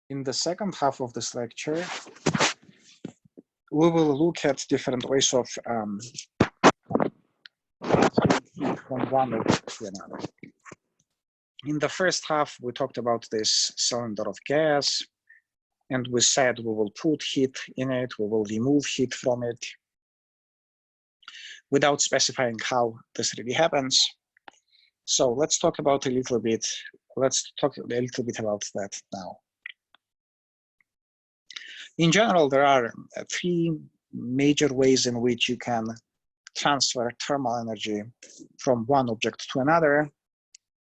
In the second half of this lecture, we will look at different ways of transferring heat from one object to another. In the first half, we talked about this cylinder of gas, and we said we will put heat in it, we will remove heat from it, without specifying how this really happens. So let's talk about a little bit about that now. In general, there are three major ways in which you can transfer thermal energy from one object to another.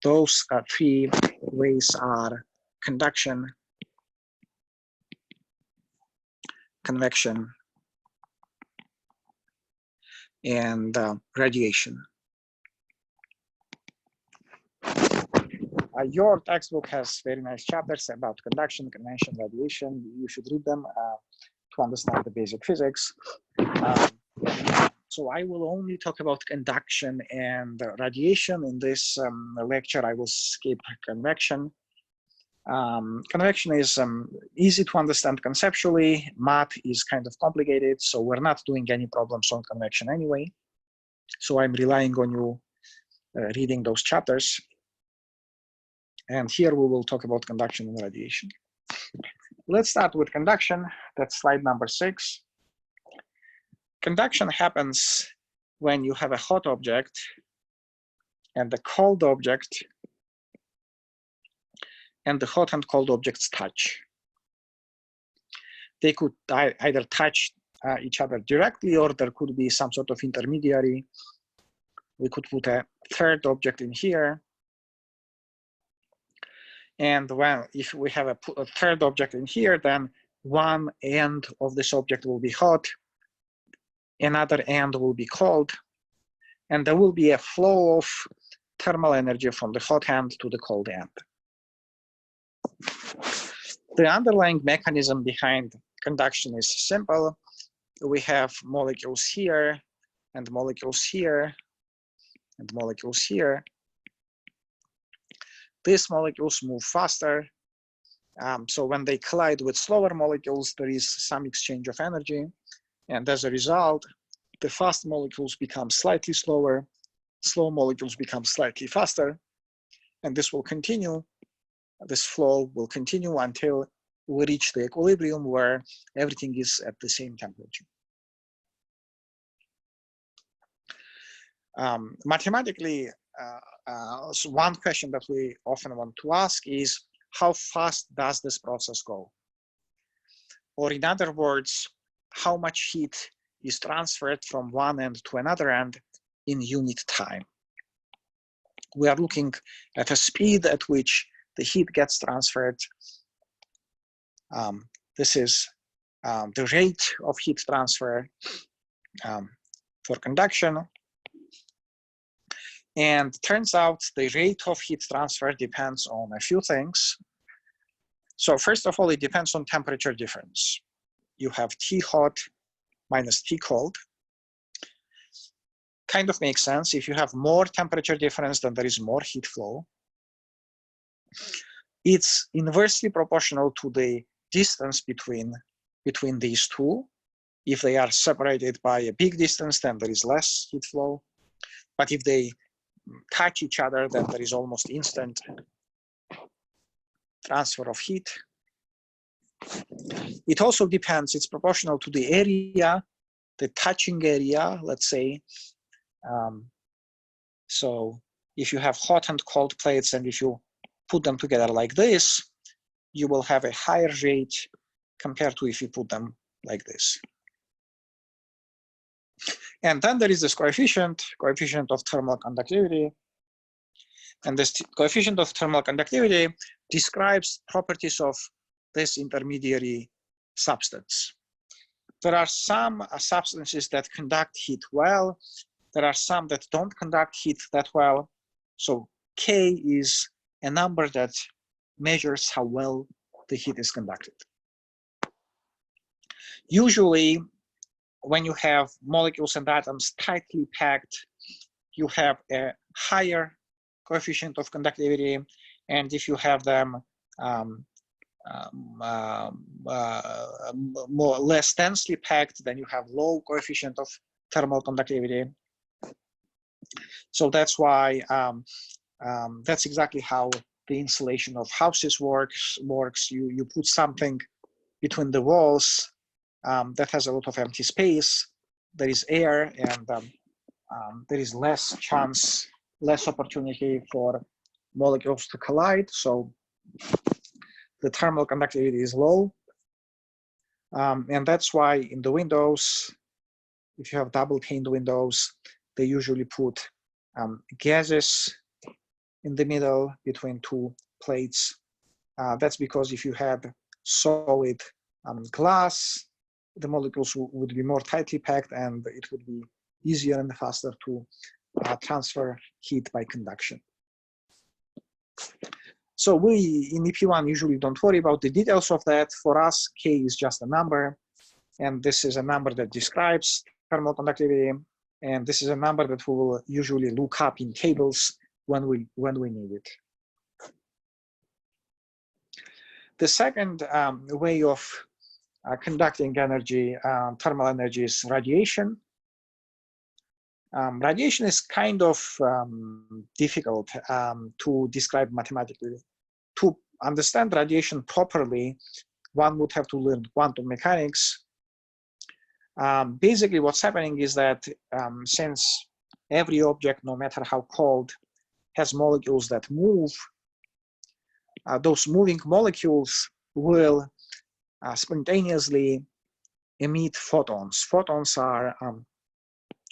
Those three ways are conduction, convection, and radiation. Your textbook has very nice chapters about conduction, convection, radiation. You should read them to understand the basic physics. So I will only talk about conduction and radiation in this lecture. I will skip convection. Convection is easy to understand conceptually. Math is kind of complicated, so we're not doing any problems on convection anyway. So I'm relying on you reading those chapters. And here we will talk about conduction and radiation. Let's start with conduction. That's slide number 6. Conduction happens when you have a hot object and a cold object, and the hot and cold objects touch. They could either touch each other directly, or there could be some sort of intermediary. We could put a third object in here. And if we have a third object in here, then one end of this object will be hot, another end will be cold, and there will be a flow of thermal energy from the hot end to the cold end. The underlying mechanism behind conduction is simple. We have molecules here, and molecules here, and molecules here. These molecules move faster. So when they collide with slower molecules, there is some exchange of energy. And as a result, the fast molecules become slightly slower, slow molecules become slightly faster. And this will continue. This flow will continue until we reach the equilibrium where everything is at the same temperature. Mathematically, so one question that we often want to ask is, how fast does this process go? Or in other words, how much heat is transferred from one end to another end in unit time? We are looking at a speed at which the heat gets transferred. This is the rate of heat transfer for conduction. And turns out the rate of heat transfer depends on a few things. So first of all, it depends on temperature difference. You have T hot minus T cold. Kind of makes sense. If you have more temperature difference, then there is more heat flow. It's inversely proportional to the distance between these two. If they are separated by a big distance, then there is less heat flow. But if they touch each other, then there is almost instant transfer of heat. It also depends, it's proportional to the area, the touching area, let's say. So if you have hot and cold plates, and if you put them together like this, you will have a higher rate compared to if you put them like this. And then there is this coefficient of thermal conductivity. And this coefficient of thermal conductivity describes properties of this intermediary substance. There are some substances that conduct heat well. There are some that don't conduct heat that well. So K is a number that measures how well the heat is conducted. Usually, when you have molecules and atoms tightly packed, you have a higher coefficient of conductivity. And if you have them less densely packed, then you have low coefficient of thermal conductivity. So that's why that's exactly how the insulation of houses works. You put something between the walls that has a lot of empty space. There is air, and there is less chance, less opportunity for molecules to collide. So the thermal conductivity is low. And that's why in the windows, if you have double paned windows, they usually put gases in the middle between two plates. That's because if you had solid glass, the molecules would be more tightly packed, and it would be easier and faster to transfer heat by conduction. So we in EP1 usually don't worry about the details of that. For us, K is just a number, and this is a number that describes thermal conductivity, and this is a number that we will usually look up in tables when we need it. The second way of conducting energy, thermal energy, is radiation. Radiation is kind of difficult to describe mathematically. To understand radiation properly, one would have to learn quantum mechanics. Basically, what's happening is that since every object, no matter how cold, has molecules that move, those moving molecules will spontaneously emit photons. Photons are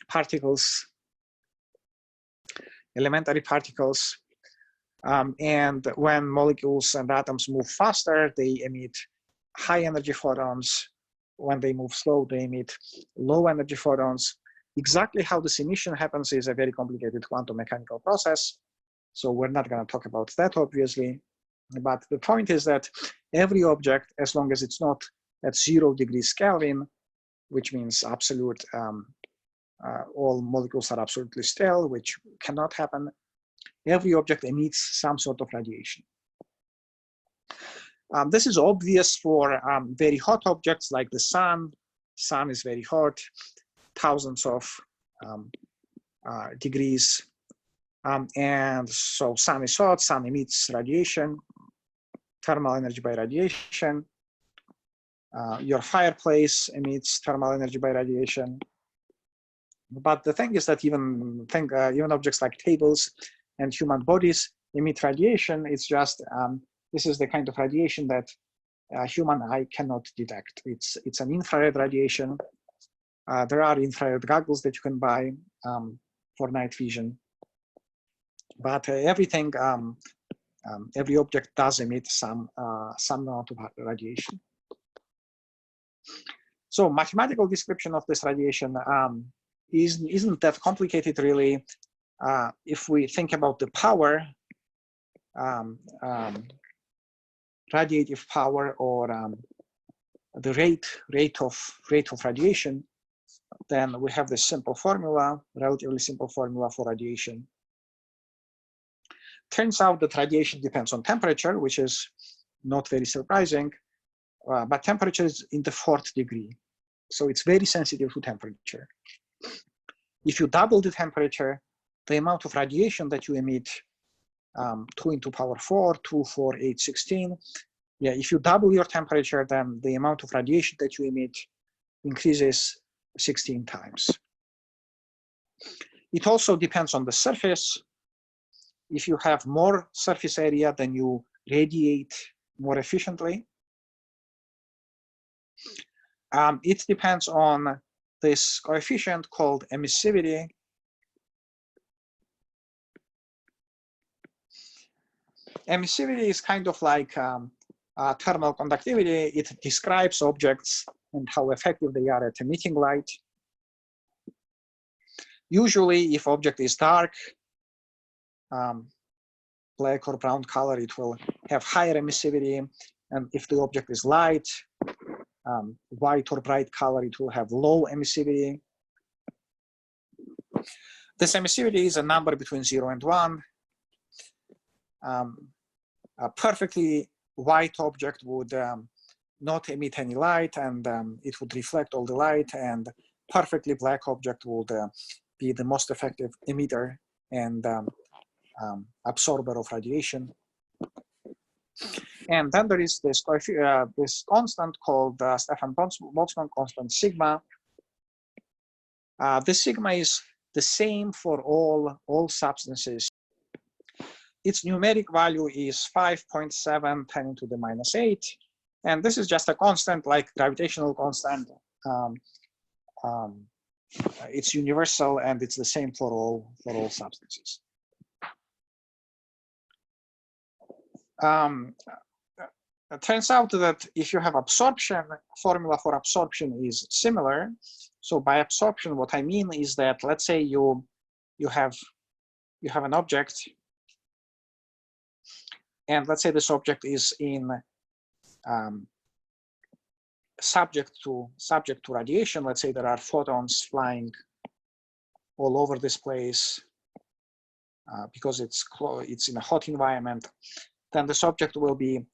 particles, elementary particles, and when molecules and atoms move faster, they emit high energy photons. When they move slow, they emit low energy photons. Exactly how this emission happens is a very complicated quantum mechanical process, so we're not going to talk about that, obviously. But the point is that every object, as long as it's not at 0 degrees Kelvin, which means absolute, all molecules are absolutely still, which cannot happen, every object emits some sort of radiation. This is obvious for very hot objects like the sun. Sun is very hot, thousands of degrees. And so sun is hot, sun emits radiation, thermal energy by radiation. Your fireplace emits thermal energy by radiation. But the thing is that even objects like tables and human bodies emit radiation. It's just, this is the kind of radiation that a human eye cannot detect. It's an infrared radiation. There are infrared goggles that you can buy for night vision. But everything, every object does emit some amount of radiation. So mathematical description of this radiation isn't that complicated, really. If we think about the power, radiative power, or the rate of radiation, then we have this simple formula, relatively simple formula for radiation. Turns out that radiation depends on temperature, which is not very surprising, but temperature is in the 4th degree. So it's very sensitive to temperature. If you double the temperature, the amount of radiation that you emit, 2 into power 4, 2, 4, 8, 16. Yeah, if you double your temperature, then the amount of radiation that you emit increases 16 times. It also depends on the surface. If you have more surface area, then you radiate more efficiently. It depends on this coefficient called emissivity. Emissivity is kind of like thermal conductivity. It describes objects and how effective they are at emitting light. Usually, if object is dark, black or brown color, it will have higher emissivity. And if the object is light, white or bright color, it will have low emissivity. This emissivity is a number between 0 and 1. Perfectly white object would not emit any light, and it would reflect all the light, and perfectly black object would be the most effective emitter and absorber of radiation. And then there is this, this constant called Stefan Boltzmann constant sigma. This sigma is the same for all substances. Its numeric value is 5.7 10 to the minus 8. And this is just a constant, like gravitational constant. It's universal, and it's the same for all substances. It turns out that if you have absorption, formula for absorption is similar. So by absorption, what I mean is that, let's say you have an object, and let's say this object is in subject to radiation. Let's say there are photons flying all over this place because it's in a hot environment. Then this object will be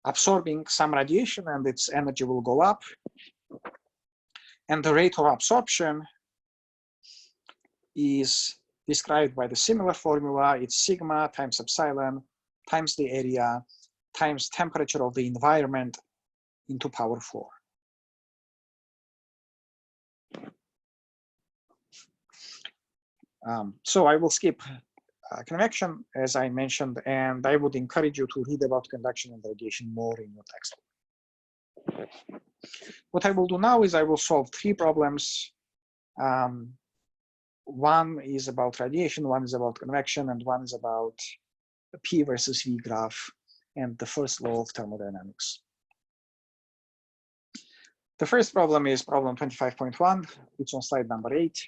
absorbing some radiation, and its energy will go up. And the rate of absorption is described by the similar formula. It's sigma times epsilon times the area times temperature of the environment into power 4. So I will skip convection, as I mentioned, and I would encourage you to read about convection and radiation more in your textbook. What I will do now is I will solve 3 problems. One is about radiation, one is about convection, and one is about the P versus V graph and the first law of thermodynamics. The first problem is problem 25.1. It's on slide number 8.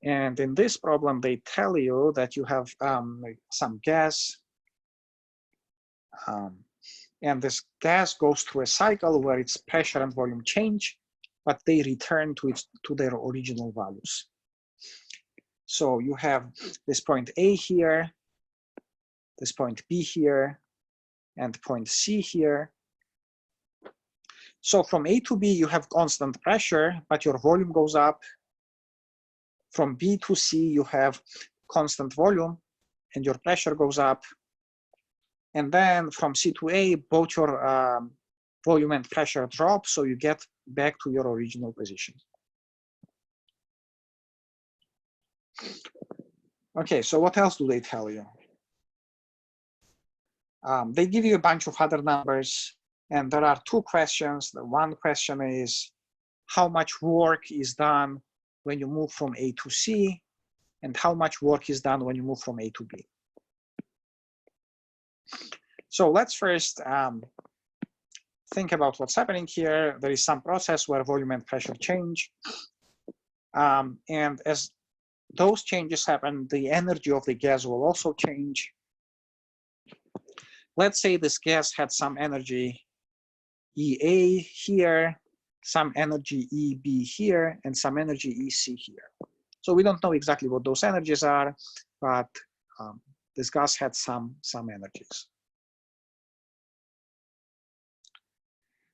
And in this problem, they tell you that you have some gas. And this gas goes through a cycle where its pressure and volume change, but they return to their original values. So you have this point A here, this point B here, and point C here. So from A to B, you have constant pressure, but your volume goes up. From B to C, you have constant volume, and your pressure goes up. And then from C to A, both your volume and pressure drop, so you get back to your original position. Okay, so what else do they tell you? They give you a bunch of other numbers, and there are 2 questions. The one question is, how much work is done when you move from A to C, and how much work is done when you move from A to B? So let's first think about what's happening here. There is some process where volume and pressure change. And as those changes happen, the energy of the gas will also change. Let's say this gas had some energy EA here, some energy EB here, and some energy EC here. So we don't know exactly what those energies are, but this gas had some energies.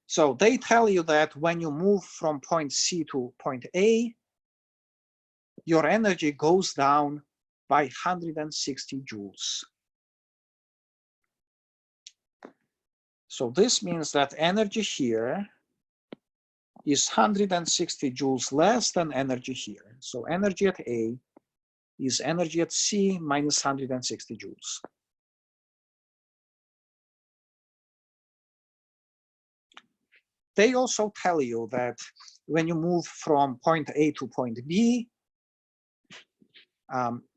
So they tell you that when you move from point C to point A, your energy goes down by 160 joules. So this means that energy here is 160 joules less than energy here. So energy at A is energy at C minus 160 joules. They also tell you that when you move from point A to point B,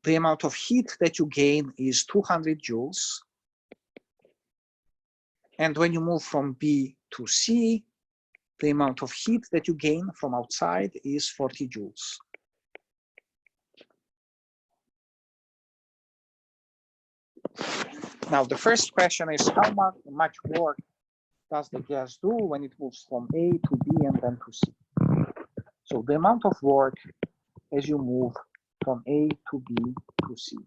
the amount of heat that you gain is 200 joules. And when you move from B to C, the amount of heat that you gain from outside is 40 joules. Now, the first question is, how much work does the gas do when it moves from A to B and then to C? So the amount of work as you move from A to B to C.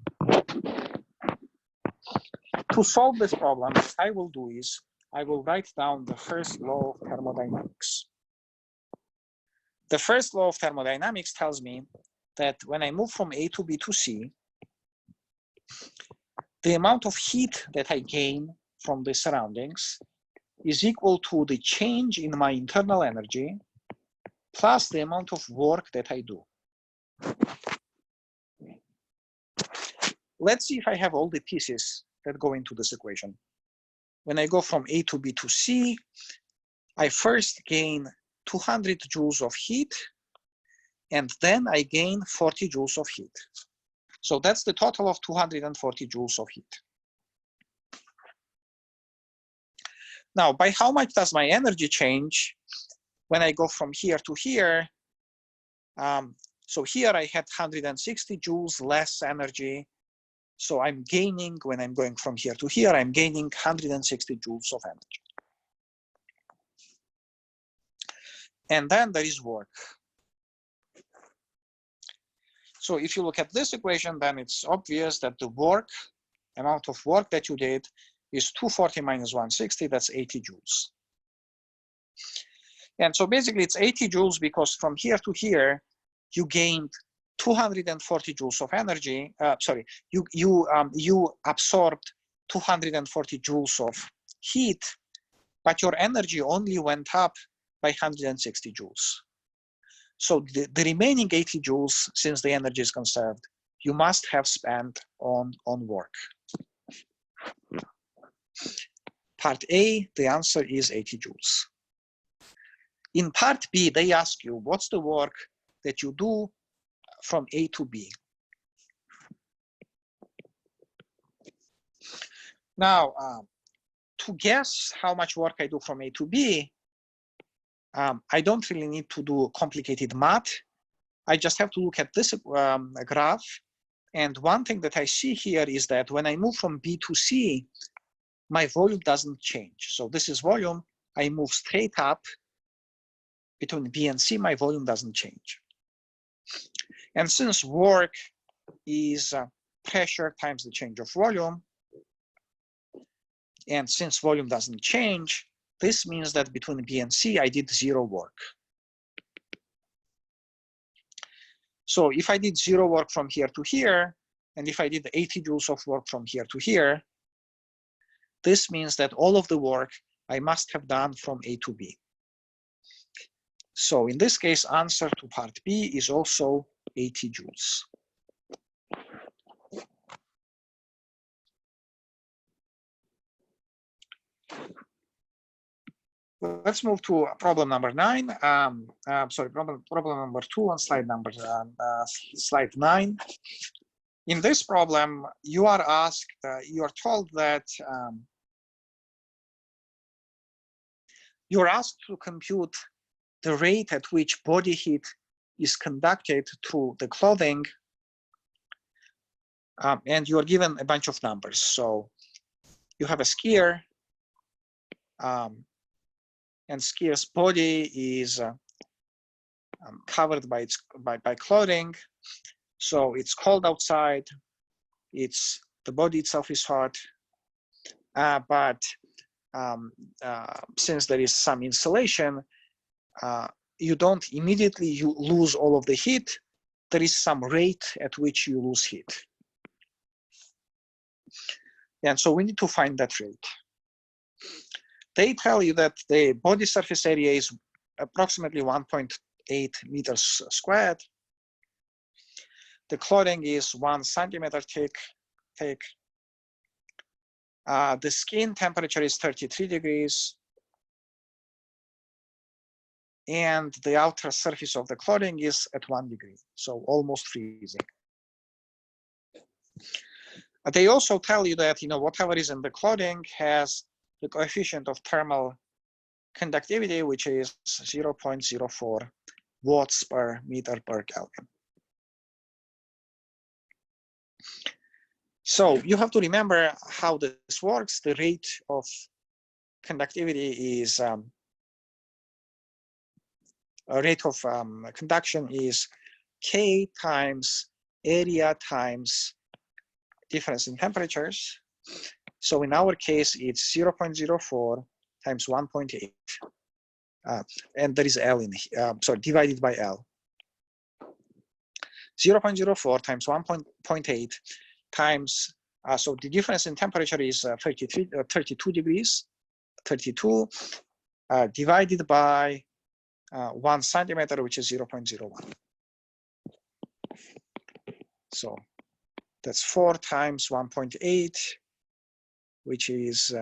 To solve this problem, what I will do is I will write down the first law of thermodynamics. The first law of thermodynamics tells me that when I move from A to B to C, the amount of heat that I gain from the surroundings is equal to the change in my internal energy plus the amount of work that I do. Let's see if I have all the pieces that go into this equation. When I go from A to B to C, I first gain 200 joules of heat, and then I gain 40 joules of heat. So that's the total of 240 joules of heat. Now, by how much does my energy change when I go from here to here? So here I had 160 joules less energy. So I'm gaining, when I'm going from here to here, I'm gaining 160 joules of energy. And then there is work. So if you look at this equation, then it's obvious that the amount of work that you did is 240 minus 160, that's 80 joules. And so basically it's 80 joules because from here to here, you gained 240 joules of energy. You absorbed 240 joules of heat, but your energy only went up by 160 joules. So the remaining 80 joules, since the energy is conserved, you must have spent on work. Part A, the answer is 80 joules. In part B, they ask you, what's the work that you do from A to B? Now, to guess how much work I do from A to B, I don't really need to do complicated math. I just have to look at this graph. And one thing that I see here is that when I move from B to C, my volume doesn't change. So this is volume. I move straight up. Between B and C, my volume doesn't change. And since work is pressure times the change of volume, and since volume doesn't change, this means that between B and C, I did 0 work. So if I did 0 work from here to here, and if I did 80 joules of work from here to here, this means that all of the work I must have done from A to B. So in this case, answer to part B is also 80 joules. Let's move to problem number 9. Problem number 2 on slide 9. In this problem, you are asked, you are told that you're asked to compute the rate at which body heat is conducted through the clothing, and you are given a bunch of numbers. So you have a skier, and skier's body is covered by clothing. So it's cold outside. The body itself is hot, but since there is some insulation, you don't immediately lose all of the heat. There is some rate at which you lose heat. And so we need to find that rate. They tell you that the body surface area is approximately 1.8 meters squared. The clothing is 1 centimeter thick. The skin temperature is 33 degrees. And the outer surface of the clothing is at 1 degree, so almost freezing. They also tell you that whatever is in the clothing has the coefficient of thermal conductivity, which is 0.04 watts per meter per Kelvin. So you have to remember how this works. The rate of conductivity is rate of conduction is K times area times difference in temperatures. So in our case, it's 0.04 times 1.8. And there is L in here, sorry, divided by L. 0.04 times 1.8 times, so the difference in temperature is 32 degrees, 32 divided by 1 centimeter, which is 0.01. So that's 4 times 1.8, which is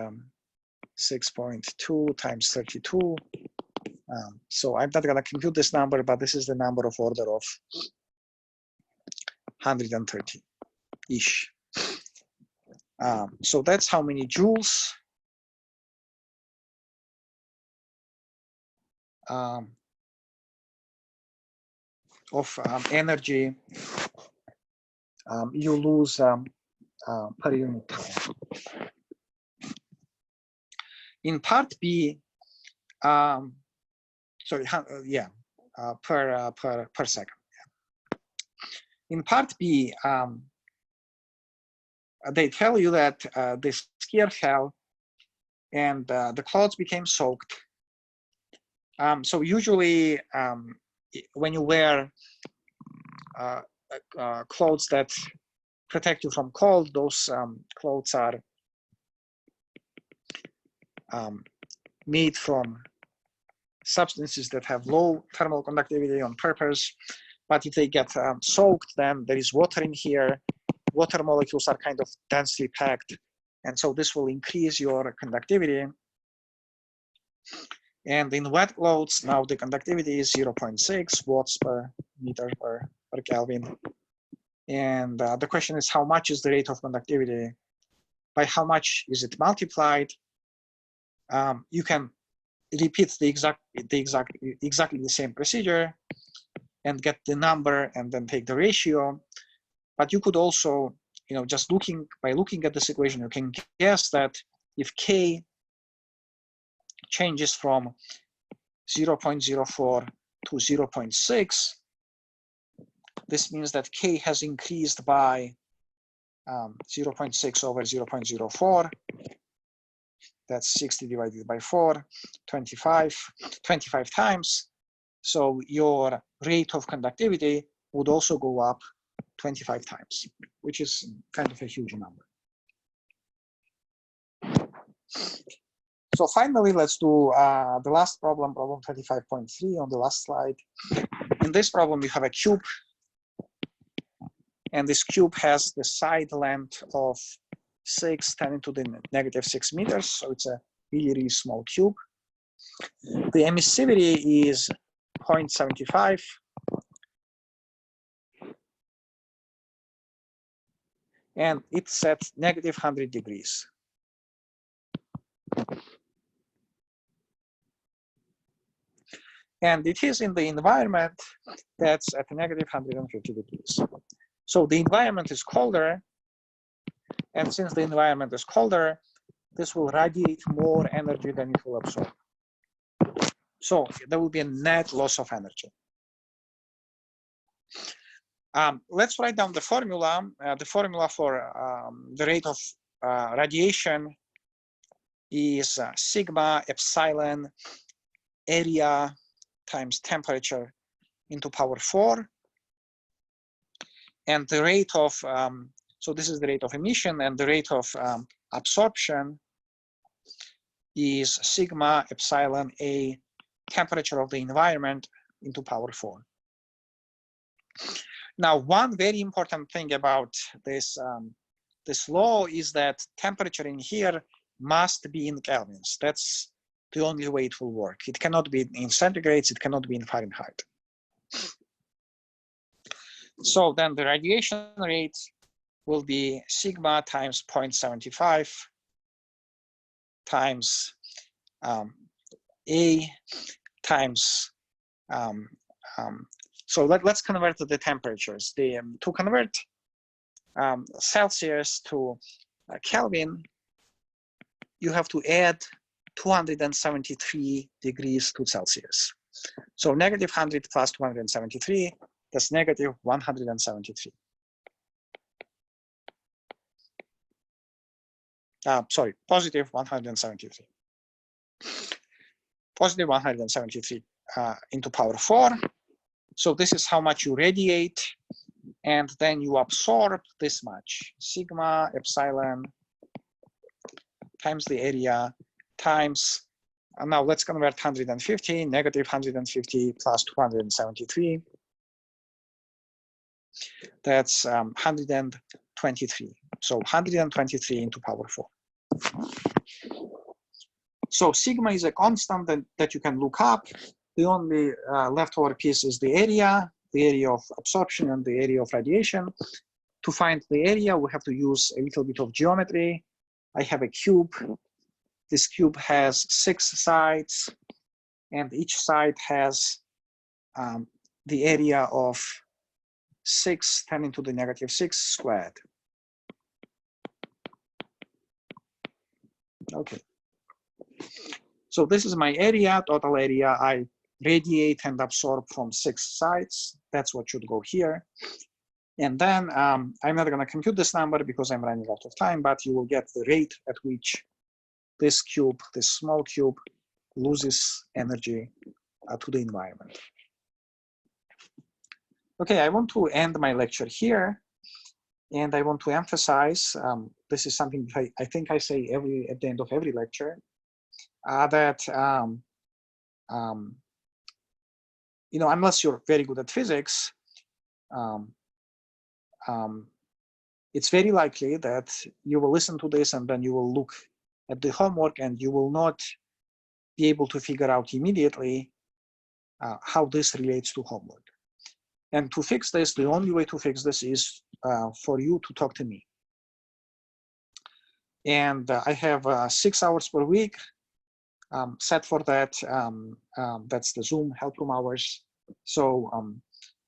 6.2 times 32. So I'm not going to compute this number, but this is the number of order of 130-ish. So that's how many joules of energy you lose per unit time. In part B, sorry, per second. In part B, they tell you that the skier fell and the clothes became soaked. So usually when you wear clothes that protect you from cold, those clothes are made from substances that have low thermal conductivity on purpose. But if they get soaked, then there is water in here. Water molecules are kind of densely packed. And so this will increase your conductivity. And in wet clothes, now the conductivity is 0.6 watts per meter per Kelvin. And the question is, how much is the rate of conductivity? By how much is it multiplied? You can repeat exactly the same procedure and get the number and then take the ratio. But you could also, just by looking at this equation, you can guess that if K changes from 0.04 to 0.6, this means that K has increased by 0.6 over 0.04. That's 60 divided by 4, 25 times. So your rate of conductivity would also go up 25 times, which is kind of a huge number. So finally, let's do the last problem, problem 25.3 on the last slide. In this problem, we have a cube. And this cube has the side length of 6, 10 to the -6 meters. So it's a really, really small cube. The emissivity is 0.75. And it's at -100 degrees. And it is in the environment that's at -150 degrees. So the environment is colder. And since the environment is colder, this will radiate more energy than it will absorb. So there will be a net loss of energy. Let's write down the formula. The formula for the rate of radiation is sigma epsilon area times temperature into power 4. And the rate of, so this is the rate of emission, and the rate of absorption is sigma epsilon A temperature of the environment into power 4. Now, one very important thing about this, this law is that temperature in here must be in kelvins. That's the only way it will work. It cannot be in centigrades, it cannot be in Fahrenheit. So then the radiation rate will be sigma times 0.75 times A times, so let's convert the temperatures. To convert Celsius to Kelvin, you have to add 273 degrees to Celsius. So -100 plus 273, that's -173. sorry, positive 173. Positive 173 into power 4. So this is how much you radiate, and then you absorb this much, sigma epsilon times the area times, now let's convert 150, negative 150 plus 273. That's 123. So 123 into power 4. So sigma is a constant that you can look up. The only leftover piece is the area of absorption and the area of radiation. To find the area, we have to use a little bit of geometry. I have a cube. This cube has 6 sides, and each side has the area of 6 10 to the negative 6 squared. Okay. So this is my area, total area. I radiate and absorb from 6 sides. That's what should go here. And then I'm not going to compute this number because I'm running out of time, but you will get the rate at which this cube, this small cube, loses energy to the environment. Okay, I want to end my lecture here. And I want to emphasize, this is something I think I say at the end of every lecture, that you know, unless you're very good at physics, it's very likely that you will listen to this and then you will look at the homework and you will not be able to figure out immediately how this relates to homework. And to fix this, the only way to fix this is for you to talk to me. And I have 6 hours per week set for that. That's the Zoom help room hours. So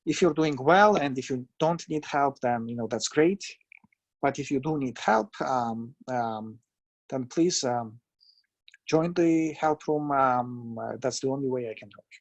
if you're doing well and if you don't need help, then you know that's great. But if you do need help, then please join the help room. That's the only way I can help you.